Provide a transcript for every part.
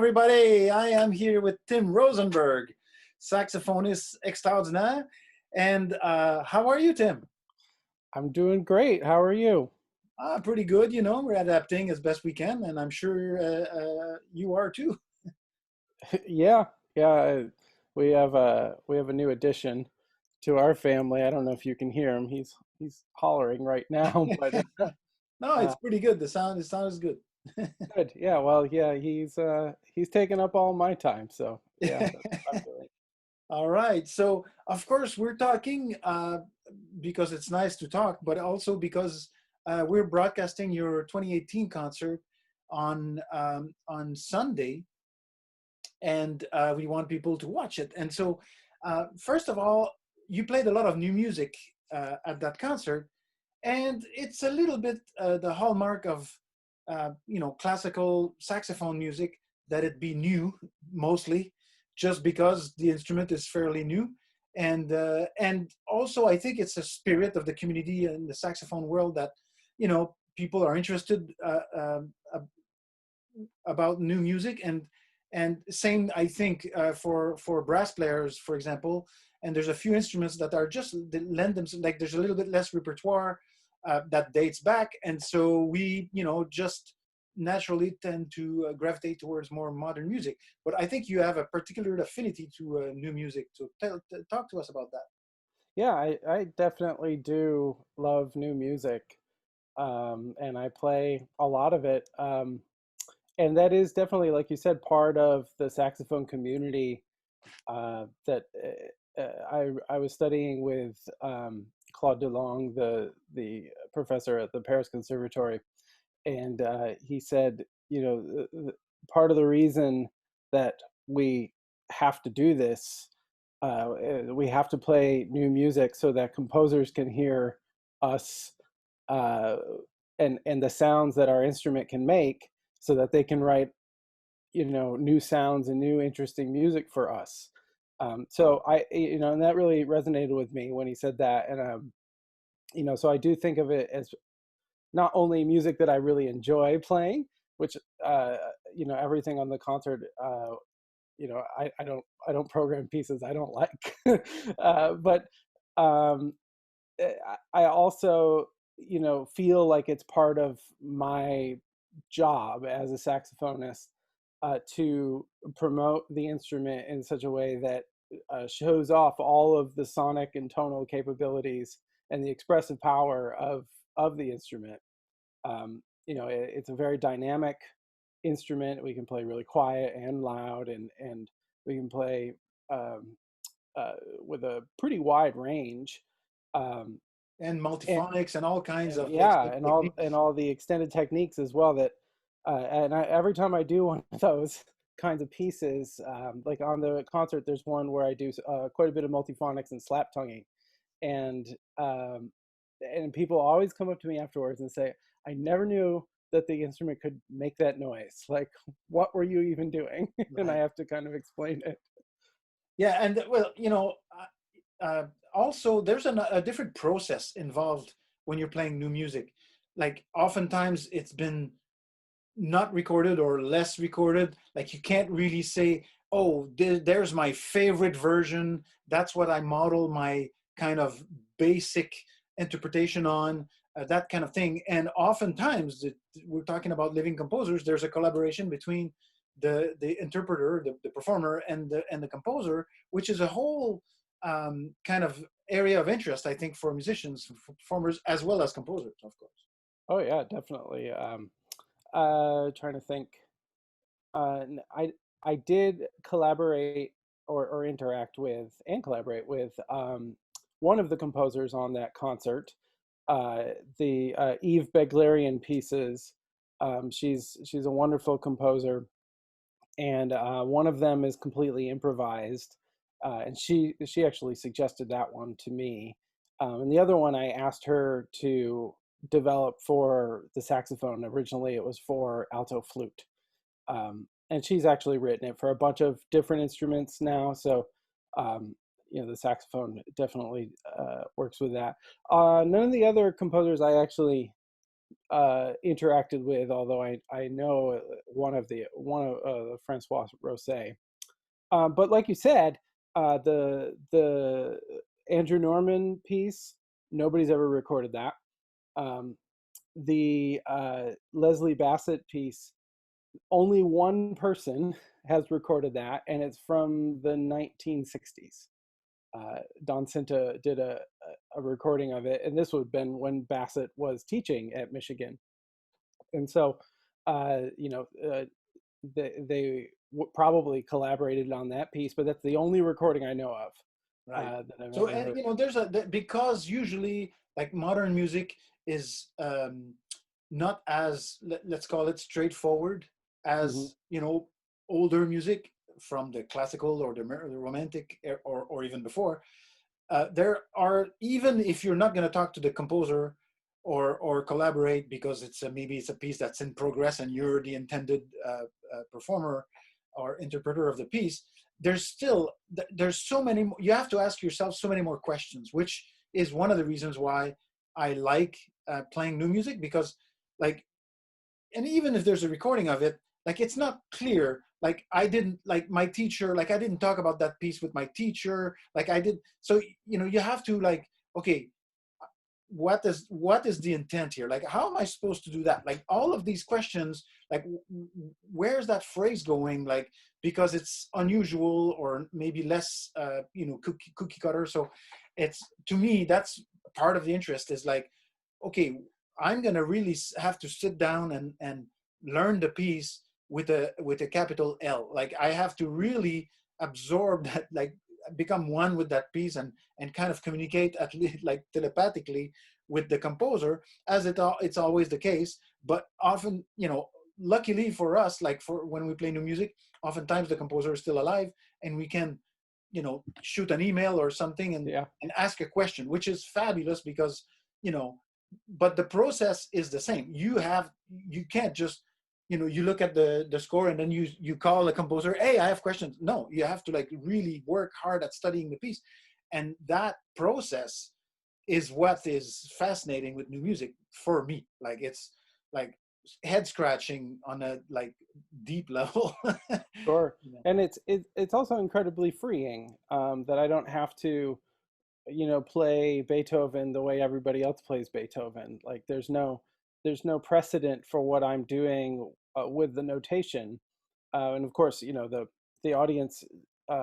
everybody. I am here with Tim Rosenberg, saxophonist extraordinaire. And how are you, Tim? I'm doing great. How are you? Pretty good. We're adapting as best we can, and I'm sure you are too. Yeah, yeah. We have a new addition to our family. I don't know if you can hear him. He's hollering right now, but No, uh, it's pretty good. The sound is good. good. Yeah. Well, yeah. He's taken up all my time. So yeah, that's what I'm doing. All right. So, of course, we're talking because it's nice to talk, but also because we're broadcasting your 2018 concert on Sunday, and we want people to watch it. And so, first of all, you played a lot of new music at that concert, and it's a little bit the hallmark of classical saxophone music that it be new mostly, just because the instrument is fairly new, and also I think it's a spirit of the community in the saxophone world that people are interested about new music, and same I think for brass players, for example. And there's a few instruments that are just that lend themselves, like there's a little bit less repertoire that dates back, and so we just naturally tend to gravitate towards more modern music. But I think you have a particular affinity to new music. So talk to us about that. Yeah, I definitely do love new music, and I play a lot of it. And that is definitely, like you said, part of the saxophone community. That I was studying with Claude DeLong, the professor at the Paris Conservatory, and he said, part of the reason that we have to do this, we have to play new music so that composers can hear us, uh, and the sounds that our instrument can make, so that they can write new sounds and new interesting music for us. So and that really resonated with me when he said that. And so I do think of it as not only music that I really enjoy playing, which everything on the concert, I don't program pieces I don't like. But um I also feel like it's part of my job as a saxophonist, to promote the instrument in such a way that shows off all of the sonic and tonal capabilities and the expressive power of the instrument. It's a very dynamic instrument. We can play really quiet and loud, and we can play um, with a pretty wide range. Um, And and, multiphonics and all kinds and of yeah, extended and all techniques. the extended techniques as well. That every time I do one of those kinds of pieces, like on the concert, there's one where I do quite a bit of multiphonics and slap tonguing, and um, and people always come up to me afterwards and say, "I never knew that the instrument could make that noise. Like, what were you even doing?" And I Right. have to kind of explain it. Yeah, and well, also there's a different process involved when you're playing new music. Like oftentimes it's been not recorded or less recorded. Like you can't really say, "Oh, there's my favorite version. That's what I model my kind of basic interpretation on." That kind of thing. And oftentimes, we're talking about living composers. There's a collaboration between the interpreter, the performer, and the composer, which is a whole kind of area of interest, I think, for musicians, for performers, as well as composers, of course. Oh yeah, definitely. Trying to think. I did collaborate, or interact with and collaborate with, one of the composers on that concert, the Eve Beglarian pieces. She's a wonderful composer, and one of them is completely improvised, and she actually suggested that one to me, and the other one I asked her to develop for the saxophone. Originally, it was for alto flute, and she's actually written it for a bunch of different instruments now. So, um, the saxophone definitely works with that. None of the other composers I actually interacted with, although I know one of Francois Rosset. But like you said, the Andrew Norman piece, nobody's ever recorded that. Um, the Leslie Bassett piece, only one person has recorded that, and it's from the 1960s. Don Cinta did a recording of it, and this would have been when Bassett was teaching at Michigan. And so, you know, they probably collaborated on that piece, but that's the only recording I know of Right. that I've So, ever and heard. you know, because usually like modern music is not as let's call it straightforward Hmm. as you know older music from the classical or the romantic or even before. There are, even if you're not going to talk to the composer or collaborate because maybe it's a piece that's in progress and you're the intended performer or interpreter of the piece, there's still there's so many, you have to ask yourself so many more questions, which is one of the reasons why I like playing new music, because like, and even if there's a recording of it, like it's not clear, like I didn't, like my teacher, like I didn't talk about that piece with my teacher, like I did. So you know, you have to like, okay, what is the intent here, like how am I supposed to do that, like all of these questions, like where's that phrase going, like because it's unusual or maybe less you know, cookie cutter. So it's, to me, that's part of the interest, is like, okay, I'm gonna really have to sit down and learn the piece with a capital L, like I have to really absorb that, like become one with that piece and kind of communicate at least like telepathically with the composer, as it's always the case. But often, you know, luckily for us, like for when we play new music, oftentimes the composer is still alive and we can, you know, shoot an email or something Yeah. and ask a question, which is fabulous because, you know, but the process is the same. You can't just, you know, you look at the score and then you call the composer, hey, I have questions. No, you have to like really work hard at studying the piece, and that process is what is fascinating with new music for me. Like it's like head scratching on a like deep level. Sure. You know? And it's also incredibly freeing, that I don't have to, you know, play Beethoven the way everybody else plays Beethoven. Like there's no precedent for what I'm doing with the notation. And of course, you know, the audience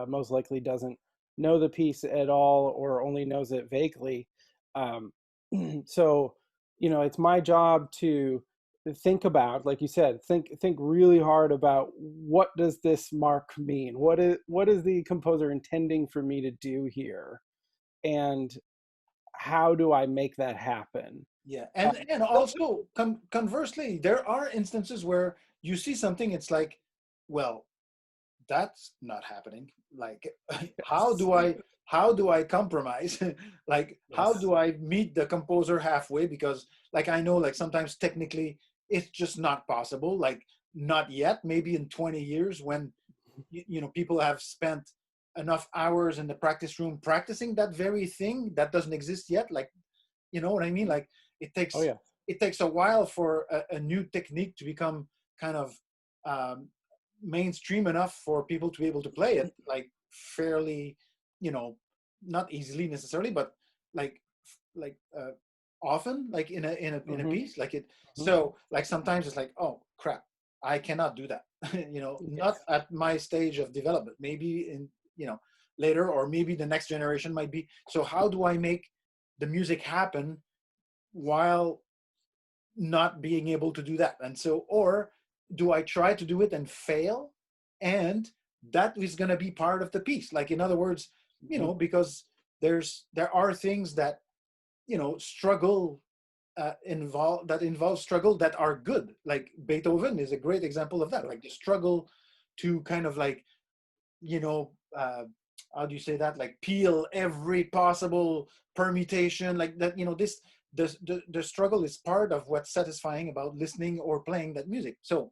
most likely doesn't know the piece at all or only knows it vaguely. Um, so, you know, it's my job to think about, like you said, think really hard about, what does this mark mean? What is the composer intending for me to do here? And how do I make that happen? Yeah, Uh, and also conversely, there are instances where you see something, it's like, well, that's not happening, like yes, how do I compromise? Like how yes, do I meet the composer halfway, because like I know like sometimes technically it's just not possible, like not yet, maybe in 20 years when you know, people have spent enough hours in the practice room practicing that very thing that doesn't exist yet, like, you know what I mean, like it oh takes yeah, it takes a while for a new technique to become kind of um, mainstream enough for people to be able to play it like fairly, you know, not easily necessarily, but like like often, like in a hmm piece, like it. hmm So like sometimes it's like, oh crap, I cannot do that. You know, not yes, at my stage of development, maybe in, you know, later, or maybe the next generation might be. So how do I make the music happen while not being able to do that? And so, or do I try to do it and fail, and that is going to be part of the piece, like in other words, you hmm know, because there are things that, you know, struggle involve struggle that are good, like Beethoven is a great example of that, sure. like the struggle to kind of like, you know, how do you say that, like peel every possible permutation, like that, you know, this the struggle is part of what's satisfying about listening or playing that music. So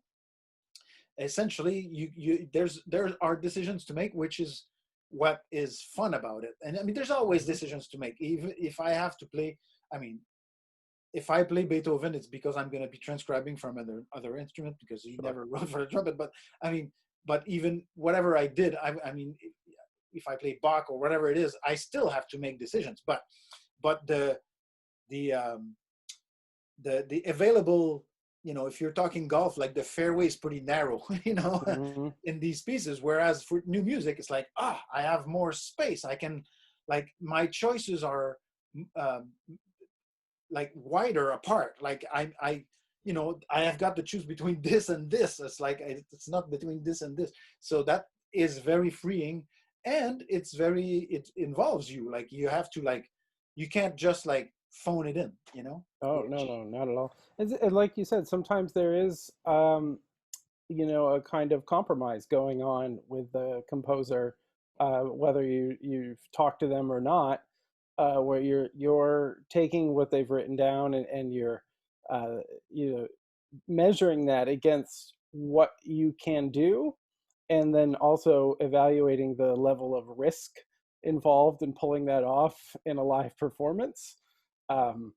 essentially there are decisions to make, which is what is fun about it. And I mean, there's always hmm decisions to make, even if I have to play, I mean, if I play Beethoven, it's because I'm going to be transcribing from other instrument because he Sure. never wrote for the trumpet. But I mean, but even whatever I did, I mean, if I play Bach or whatever it is, I still have to make decisions. But the the available, you know, if you're talking golf, like the fairway is pretty narrow, you know, Hmm. in these pieces. Whereas for new music, it's like, I have more space. I can, like, my choices are um, like wider apart. Like you know, I have got to choose between this and this. It's like it's not between this and this. So that is very freeing, and it involves you. Like you have to like, you can't just like phone it in, you know, Oh, no, which no, not at all. And like you said, sometimes there is, a kind of compromise going on with the composer, whether you've talked to them or not, where you're taking what they've written down, and you're, uh, you know, measuring that against what you can do, and then also evaluating the level of risk involved in pulling that off in a live performance. Um,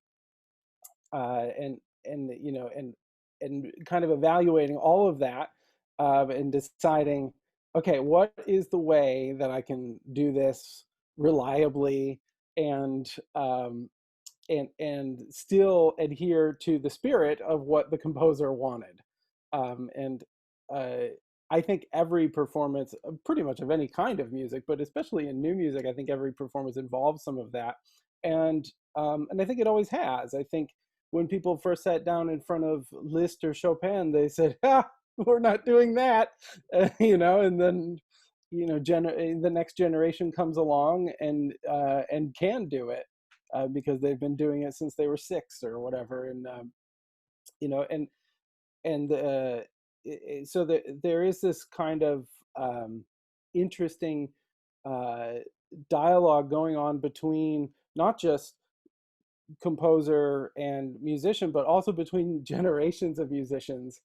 and and kind of evaluating all of that, and deciding, okay, what is the way that I can do this reliably, and and still adhere to the spirit of what the composer wanted. And uh, I think every performance, pretty much of any kind of music, but especially in new music, I think every performance involves some of that, and and I think it always has. I think when people first sat down in front of Liszt or Chopin, they said, "Ah, we're not doing that," and then the next generation comes along and can do it, because they've been doing it since they were 6 or whatever. And you know and so there is this kind of um, interesting uh, dialogue going on between not just composer and musician, but also between generations of musicians.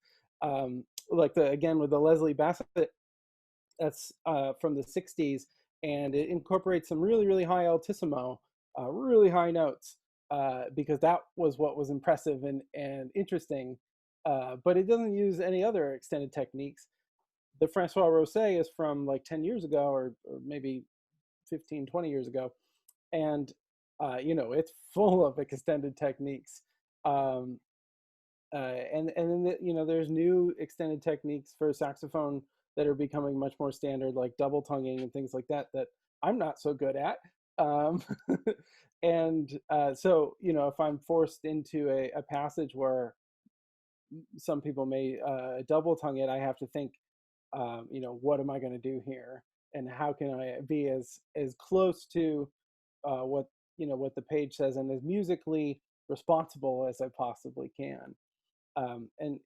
Like again with the Leslie Bassett, that's from the 60s, and it incorporates some really, really high altissimo, really high notes, because that was what was impressive and interesting. But it doesn't use any other extended techniques. The Francois Rousset is from like 10 years ago, or maybe 15, 20 years ago. And, it's full of extended techniques. Um, and then there's new extended techniques for saxophone that are becoming much more standard, like double tonguing and things like that, that I'm not so good at. um, and so if I'm forced into a passage where some people may double tongue it, I have to think, what am I going to do here, and how can I be as close to what the page says, and as musically responsible as I possibly can. And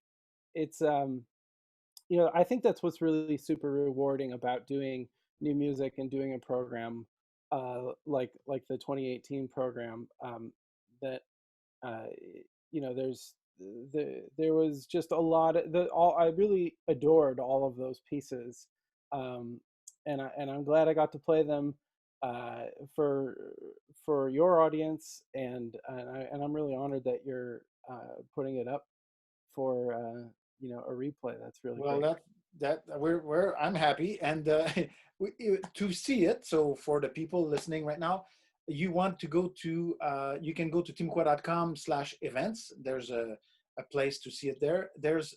it's I think that's what's really super rewarding about doing new music and doing a program, like the 2018 program, that uh, there was just a lot of the all I really adored all of those pieces. um, and I'm glad I got to play them, uh, for for your audience, and I'm really honored that you're putting it up for a replay. That's really well, great. that we're I'm happy, and to see it. So for the people listening right now, you want to go to you can go to timucua.com/events. There's a place to see it there. There's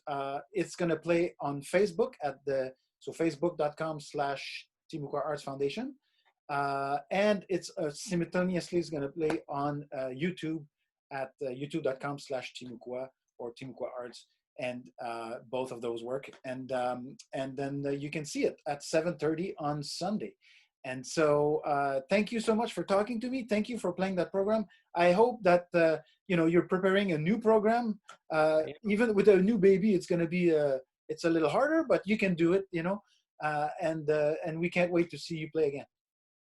it's gonna play on Facebook at the so facebook.com/Timucua Arts Foundation, and it's simultaneously is gonna play on YouTube at youtube.com/Timucua or Timucua Arts, and both of those work. And then you can see it at 7:30 on Sunday. And so thank you so much for talking to me. Thank you for playing that program. I hope that you're preparing a new program. Even with a new baby, it's going to be it's a little harder, but you can do it. And we can't wait to see you play again.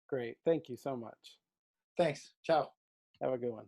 Great. Thank you so much. Thanks. Ciao. Have a good one.